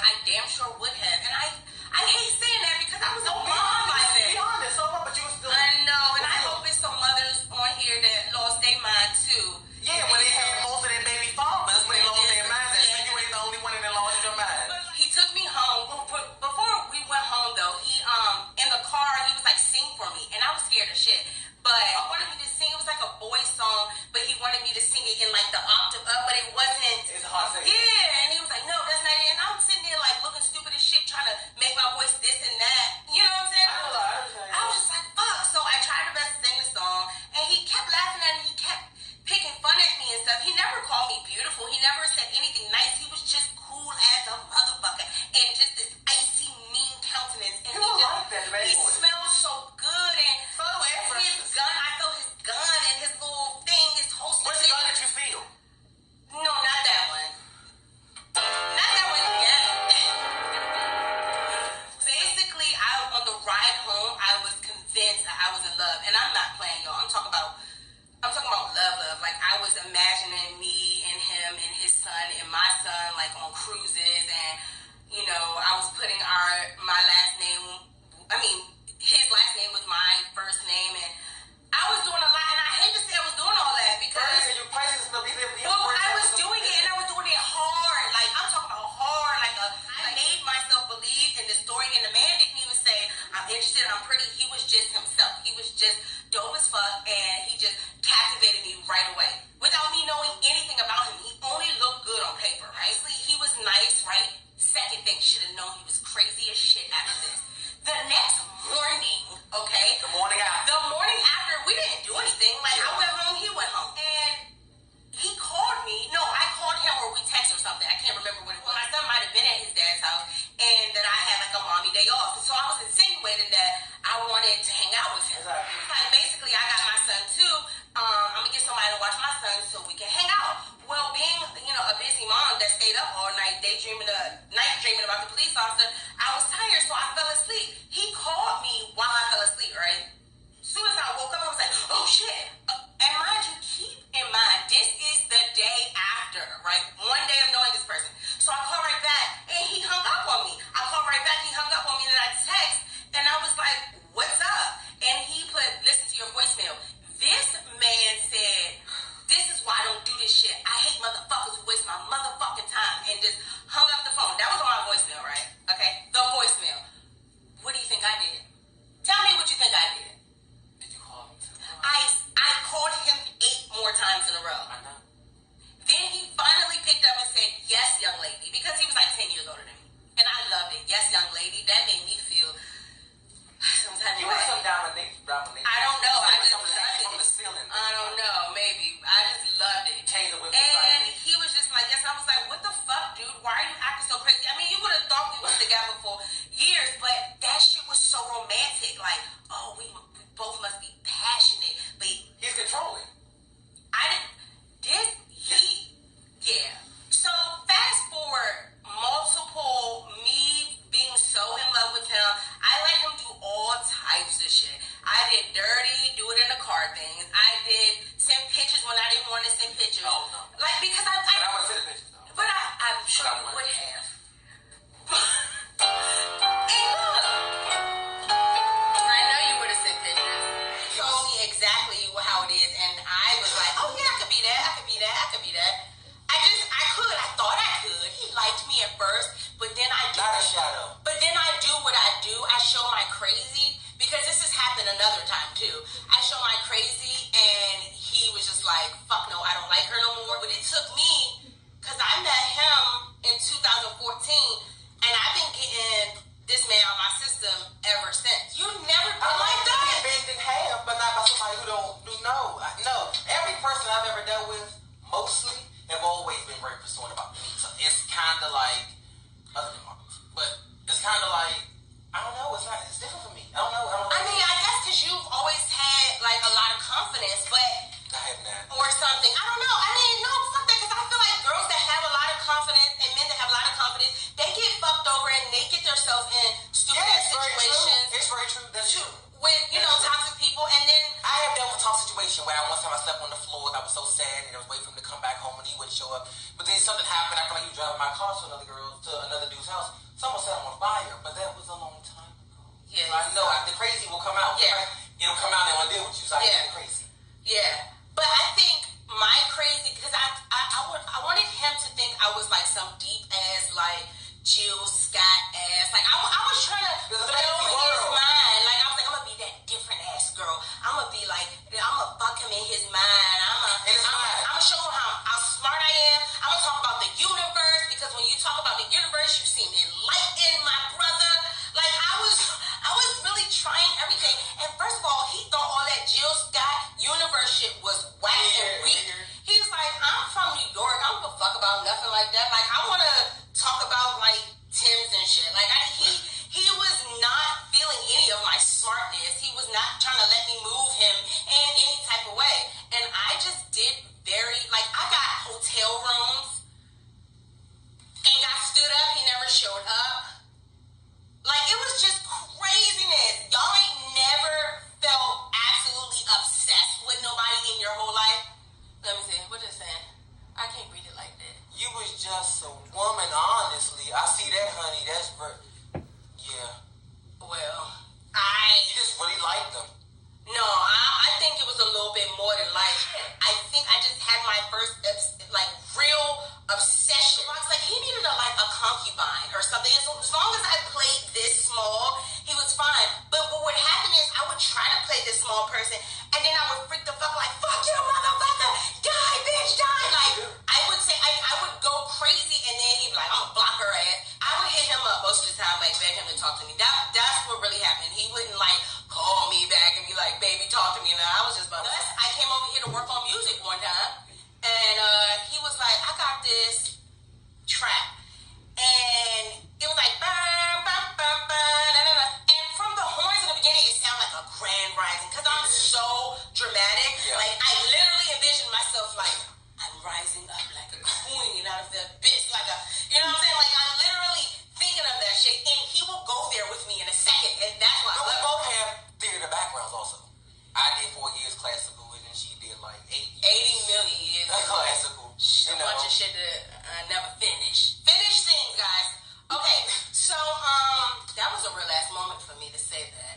I damn sure would have. And I hate saying that because I was a mom by then. Be honest, so but you was still. I know, and I hope it's some mothers on here that lost their mind too. Yeah, when they had most of their baby fathers, when they lost their minds, and you ain't the only one that lost your mind. He took me home. Before we went home though, he in the car he was like sing for me, and I was scared of shit. But he wanted me to sing. It was like a boy song, but he wanted me to sing it in like the octave up, but it wasn't. It's hard to sing. Yeah, and he was like, no, that's not it. And I'm sitting there like looking stupid as shit, trying to make my voice this and that. You know what I'm saying? I was just like, fuck. So I tried my best to sing the song, and he kept laughing at me. He kept picking fun at me and stuff. He never called me beautiful. He never said anything nice. He was just cool as a motherfucker, and just this icy, mean countenance. And he smelled so good, and his gun, I felt his gun and his little thing, his holster. Which gun did you feel? No, not that one. Not that one yet. Basically, on the ride home, I was convinced that I was in love, and I'm not playing, y'all. I'm talking about love. Like, I was imagining me and him and his son and my son, like, on cruises, and, you know, I was putting my last name, his last name was my first name, and I was doing a lot, and I hate to say I was doing all that, because, I was doing it, and I was doing it hard, like, I'm talking about hard, like, I made myself believe in the story, and the man didn't even say, I'm interested, I'm pretty, he was just himself, he was just dope as fuck, and he just captivated me right away, without me knowing anything about him. He only looked good on paper, right? He was nice, right? Second thing, should have known he was crazy as shit after this. The next morning, okay? The morning after, we didn't do anything. Like, I went home, he went home. And he called me. No, I called him or we texted or something. I can't remember what it was. My son might have been at his dad's house and that I had like a mommy day off. So I was insinuating that I wanted to hang out with him. Exactly. Like, basically, I got my son too. I'm going to get somebody to watch my son so we can hang out. Well, being, a busy mom that stayed up all night, dreaming about the police officer, I was tired, so I fell asleep. He called me while I fell asleep, right? As soon as I woke up, I was like, oh shit. And mind you, keep in mind, this is the day after, right? One day of knowing this person. So I called right back, and he hung up on me. I called right back, he hung up on me, and then I text, and I was like, what's up? And he put, listen to your voicemail. This man said, this is why I don't do this shit. I hate motherfuckers who waste my motherfucking time, and just hung up the phone. That was on my voicemail, right? Okay? The voicemail. What do you think I did? Tell me what you think I did. Did you call me? I called him 8 more times in a row. I know. Then he finally picked up and said, yes, young lady, because he was like 10 years older than me. And I loved it. Yes, young lady. That made me feel some type of way. You want some domination. I don't know. I just loved it. From the ceiling. I don't know. Maybe. I just loved it. And he was just like, yes. I was like, what the fuck, dude? Why are you acting so crazy? I mean, you would have thought we was together for years, but that shit was so romantic. Like, oh, we both must be passionate. But he's controlling. Yeah. So fast forward, me being so in love with him, I let him do all types of shit. I did dirty, do it in the car things. I did send pictures when I didn't want to send pictures. Oh, no. Like, because But I want to send the pictures, though. But I'm sure you would have. And look, I know you would have sent pictures. You told me exactly how it is, and I was like, oh yeah, I could be that. I thought I could. He liked me at first, but then I do. Not a shadow. But then I do what I do. I show my crazy, because this has happened another time too. I show my crazy, and he was just like, fuck no, I don't like her no more. But it took me, because I met him in 2014, and I've been getting this man on my system ever since. You've never been like that? I've been in half, but not by somebody who don't know. No. Every person I've ever dealt with, mostly, have always been very pursuant about me. So it's kind of like, other than Marcos, but it's kind of like, I don't know, it's different for me. I don't know. I mean, I guess because you've always had, like, a lot of confidence, but... I have that. Or something. I don't know. I mean, no, fuck that, because I feel like girls that have a lot of confidence and men that have a lot of confidence, they get fucked over and they get themselves in stupid situations. It's very true. That's true. With, toxic people, and then I have dealt with a toxic situation where one time I slept on the floor. I was so sad, and I was waiting for him to come back home, and he wouldn't show up. But then something happened. I feel like he was driving my car to another dude's house. Someone set him on fire, but that was a long time ago. Yeah, so I know the crazy will come out. Yeah, it'll come out and deal with you. So I get crazy. Yeah, but I think my crazy, because I wanted him to think I was like some deep ass like Jill Scott ass. Like I was trying to blow his mind. Like I was like, I'm gonna be that different ass girl. I'm gonna be like, I'm gonna fuck him in his mind. I'm gonna show him how smart I am. I'm gonna talk about the universe, because when you talk about the universe, you seem enlightened, my brother. Like I was really trying everything. And first of all, he thought all that Jill Scott universe shit was whack and weak. He's like, I'm from New York. I don't give a fuck about nothing like that. Like I wanna talk about like Tim's and shit. Like he was not feeling any of my smartness. He was not trying to let me move him in any type of way. And I just did I got hotel rooms and got stood up. He never showed up. Like it was just craziness. Y'all ain't never felt absolutely obsessed with nobody in your whole life. Let me see. What is it saying? I can't read it like that. You was just a woman, honestly. I see that, honey. That's great. Yeah. Well, You just really liked them. No, I think it was a little bit more than like. I think I just had my first real obsession. Like he needed a concubine or something. As long as I played this small, he was fine. But what would happen is I would try to play this small person, and then I would freak the fuck like, fuck you, motherfucker, die, bitch, die. Like I would say, I would go crazy, and then he'd be like, I'm gonna block her ass. I would hit him up most of the time, like beg him to talk to me. That's what really happened. He wouldn't call me back and be like, baby, talk to me. Now I was just about to. I came over here to work on music one time, and he was like, I got this track, and it was like, bum, bum, bum, bum, da, da, da. And from the horns in the beginning, it sounded like a grand rising, because I'm so dramatic. Yeah. Like I literally envisioned myself like I'm rising up like a queen out of the abyss, like a, you know what I'm saying? Like I'm literally thinking of that shit, and he will go there with me in a second, and that's why. But we both have theater backgrounds also. I did 4 years classical, and then she did like 80 million years. Classical. A bunch of shit that I never finished. Finish things, guys. Okay, so that was a real ass moment for me to say that.